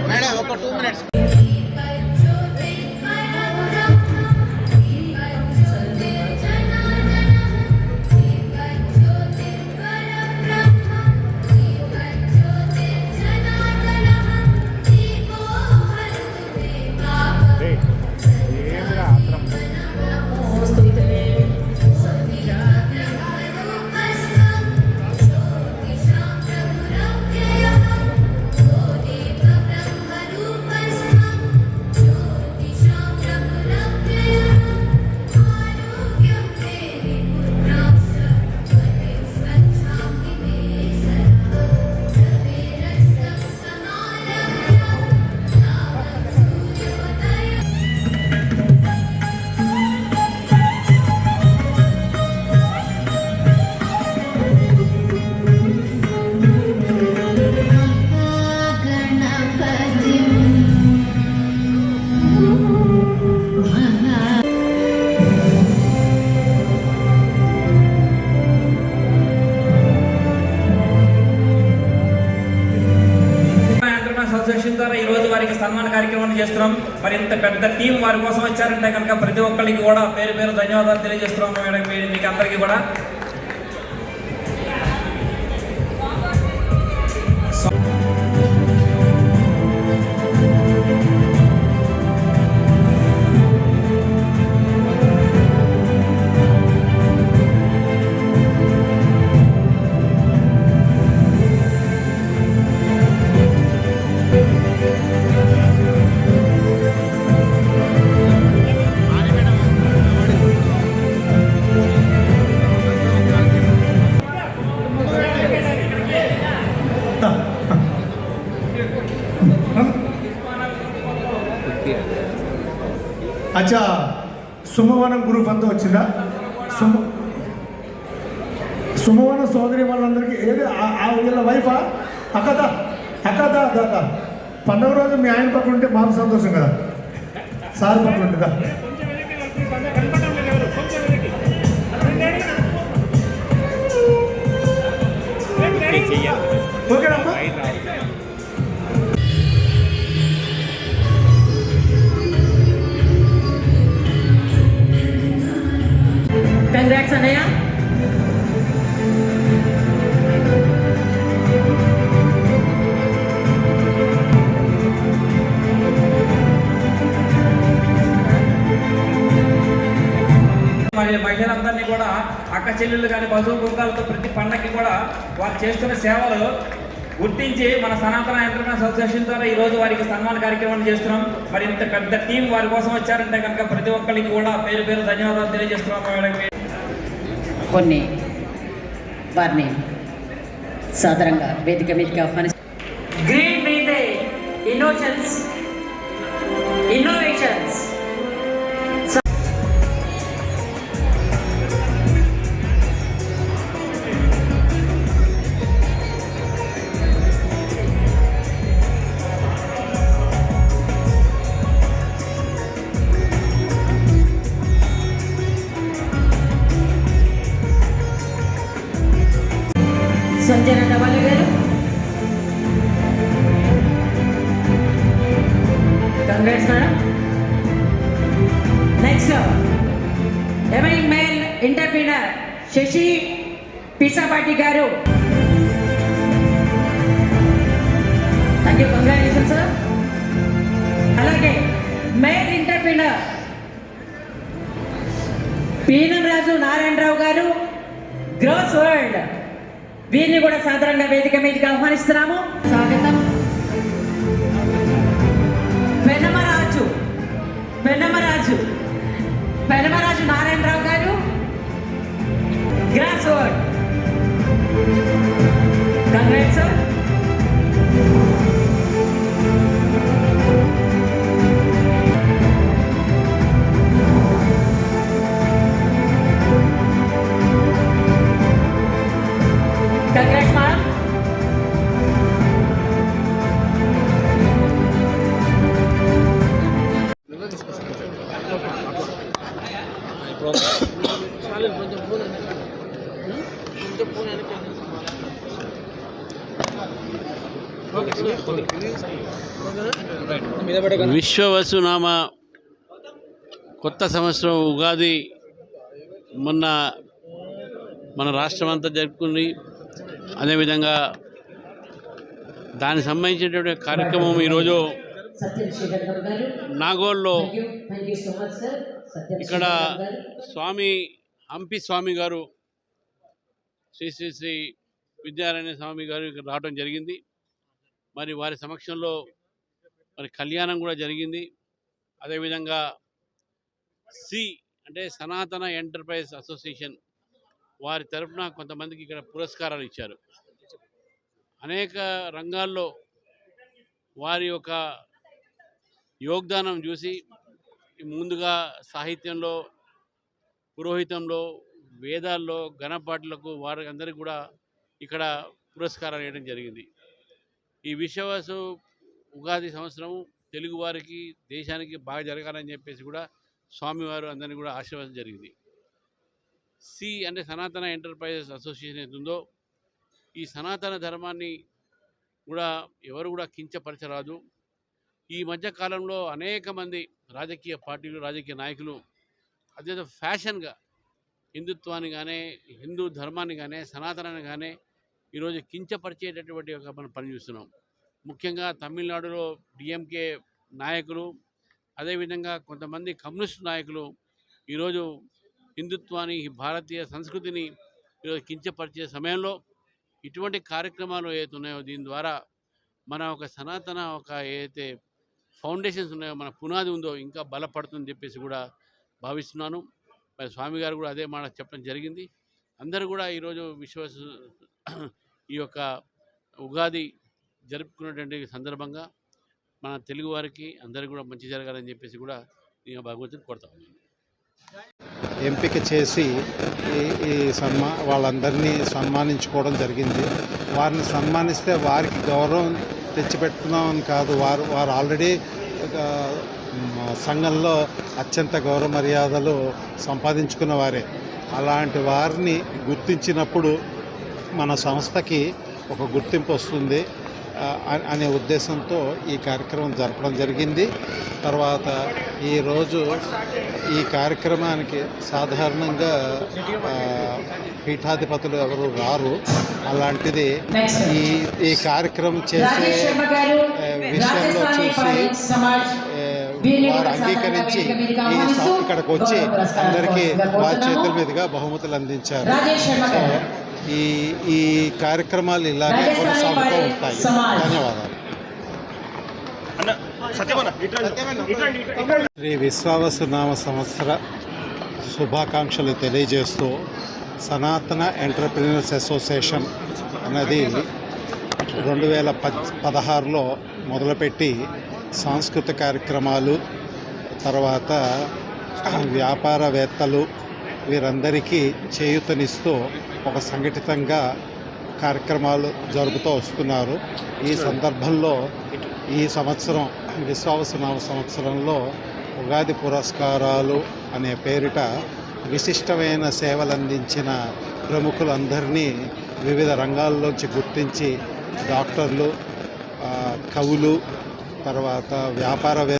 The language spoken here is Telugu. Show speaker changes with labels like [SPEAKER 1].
[SPEAKER 1] మేడం ఒక 2 minutes.
[SPEAKER 2] ద్వారా ఈ రోజు వారికి సన్మాన కార్యక్రమాన్ని చేస్తున్నాం. మరి ఇంత పెద్ద టీం వారి కోసం వచ్చారంటే కనుక ప్రతి ఒక్కరికి కూడా పేరు పేరు ధన్యవాదాలు తెలియజేస్తున్నాం మేడం, మీకు అందరికీ కూడా.
[SPEAKER 3] అచ్చా, సుమవనం గ్రూప్ అంతా వచ్చిందా? సుమవనం సోదరి వాళ్ళందరికీ ఏది వీళ్ళ వైఫా? అక్కదా అక్కదా దాదా పండుగ రోజు మీ ఆయన పక్కన ఉంటే మాకు సంతోషం కదా, సార్ పక్కన ఉంటుందా? ఓకేనమ్మా.
[SPEAKER 4] Congrats, Anaya.
[SPEAKER 2] మహిళలందరినీ కూడా అక్క చెల్లెళ్ళు కానీ పశువు కుంకాలతో ప్రతి పండగకి కూడా వారు చేస్తున్న సేవలు గుర్తించి మన సనాతన ఎంటర్ప్రైనర్స్ అసోసియేషన్ ద్వారా ఈ రోజు వారికి సన్మాన కార్యక్రమాన్ని చేస్తున్నాం. మరి ఇంత పెద్ద టీం వారి కోసం వచ్చారంటే కనుక ప్రతి ఒక్కరికి కూడా పేరు పేరు ధన్యవాదాలు తెలియజేస్తున్నాం మేడం.
[SPEAKER 4] కొన్ని వారిని సాధారణంగా వేదిక మీదకి ఆహ్వానిస్తాం. గ్రీన్ మీదే ఇన్నోవేషన్స్ సంజన డవాల గారు, congrats madam. Next emerging male entrepreneur Shashi Pisapati గారు. Thank you, congratulations sir. అలాగే మేల్ ఎంటర్ప్రీనర్ పీనం రాజు నారాయణరావు గారు, గ్రోస్ వరల్డ్. వీరిని కూడా సాధారణంగా వేదిక మీదకి ఆహ్వానిస్తున్నాము. స్వాగతం. పెనమరాజు నారాయణరావు గారు, grass word. Congrats sir. Congrats madam.
[SPEAKER 5] విశ్వవసునామ కొత్త సంవత్సరం ఉగాది మొన్న మన రాష్ట్రం అంతా జరుపుకుంది. అదేవిధంగా దానికి సంబంధించినటువంటి కార్యక్రమం ఈరోజు నాగోల్లో ఇక్కడ స్వామి హంపి స్వామి గారు శ్రీ శ్రీ శ్రీ విద్యారాయణ స్వామి గారు ఇక్కడ రావడం జరిగింది. మరి వారి సమక్షంలో మరి కళ్యాణం కూడా జరిగింది. అదేవిధంగా సి అంటే సనాతన ఎంటర్ప్రైజ్ అసోసియేషన్ వారి తరఫున కొంతమందికి ఇక్కడ పురస్కారాలు ఇచ్చారు. అనేక రంగాల్లో వారి యొక్క యోగదానం చూసి ముందుగా సాహిత్యంలో, పురోహితంలో, వేదాల్లో, గణపాఠులకు వారి అందరికీ కూడా ఇక్కడ పురస్కారాలు ఇవ్వడం జరిగింది. ఈ విశ్వవసు ఉగాది సంవత్సరం తెలుగు వారికి, దేశానికి బాగా జరగాలని చెప్పేసి కూడా స్వామివారు అందరినీ కూడా ఆశీర్వాదం జరిగింది. సి అంటే సనాతన ఎంటర్ప్రైజెస్ అసోసియేషన్ ఏది ఈ సనాతన ధర్మాన్ని కూడా ఎవరు కూడా కించపరచరాదు. ఈ మధ్య కాలంలో అనేక మంది రాజకీయ పార్టీలు, రాజకీయ నాయకులు అదే ఫ్యాషన్గా హిందుత్వాన్ని కానీ, హిందూ ధర్మాన్ని కానీ, సనాతనాన్ని కానీ ఈరోజు కించపరిచేటటువంటి ఒక మనం పని చూస్తున్నాం. ముఖ్యంగా తమిళనాడులో డిఎంకే నాయకులు, అదేవిధంగా కొంతమంది కమ్యూనిస్ట్ నాయకులు ఈరోజు హిందుత్వాన్ని, భారతీయ సంస్కృతిని ఈరోజు కించపరిచే సమయంలో ఇటువంటి కార్యక్రమాలు ఏవైతే ఉన్నాయో దీని ద్వారా మన ఒక సనాతన ఒక ఏదైతే ఫౌండేషన్స్ ఉన్నాయో, మన పునాది ఉందో ఇంకా బలపడుతుందని చెప్పేసి కూడా భావిస్తున్నాను. మరి స్వామి గారు కూడా అదే మాట చెప్పడం జరిగింది. అందరూ కూడా ఈరోజు ఈ యొక్క ఉగాది జరుపుకునేటువంటి సందర్భంగా మన తెలుగు వారికి అందరికీ కూడా మంచి జరగాలని చెప్పేసి కూడా నేను భగవంతుని కోరుతాను.
[SPEAKER 6] ఎంపిక చేసి ఈ వాళ్ళందరినీ సన్మానించుకోవడం జరిగింది. వారిని సన్మానిస్తే వారికి గౌరవం తెచ్చిపెట్టుకున్నామని కాదు, వారు ఆల్రెడీ సంఘంలో అత్యంత గౌరవ మర్యాదలు సంపాదించుకున్న వారే. అలాంటి వారిని గుర్తించినప్పుడు మన సంస్థకి ఒక గుర్తింపు వస్తుంది అనే ఉద్దేశంతో ఈ కార్యక్రమం జరపడం జరిగింది. తర్వాత ఈరోజు ఈ కార్యక్రమానికి సాధారణంగా పీఠాధిపతులు ఎవరు రారు. అలాంటిది ఈ కార్యక్రమం చేసే విషయంలో చూసి వారు అంగీకరించి ఇక్కడికి వచ్చి అందరికీ వారి చేతుల మీదుగా బహుమతులు అందించారు. ఈ కార్యక్రమాలు ఇలాగే కొనసాగుతూ ఉంటాయి. ధన్యవాదాలు. శ్రీ విశ్వావసునామ సంవత్సర శుభాకాంక్షలు తెలియజేస్తూ సనాతన ఎంటర్ప్రినర్స్ అసోసియేషన్ అనేది 2016లో మొదలుపెట్టి సాంస్కృతిక కార్యక్రమాలు, తర్వాత వ్యాపారవేత్తలు వీరందరికీ చేయూతనిస్తూ ఒక సంఘటితంగా కార్యక్రమాలు జరుపుతూ వస్తున్నారు. ఈ సందర్భంలో ఈ సంవత్సరం విశ్వావసునామ సంవత్సరంలో ఉగాది పురస్కారాలు అనే పేరిట విశిష్టమైన సేవలు అందించిన ప్రముఖులందరినీ వివిధ రంగాల్లోంచి గుర్తించి డాక్టర్లు, కవులు, తర్వాత వ్యాపారవేత్తలు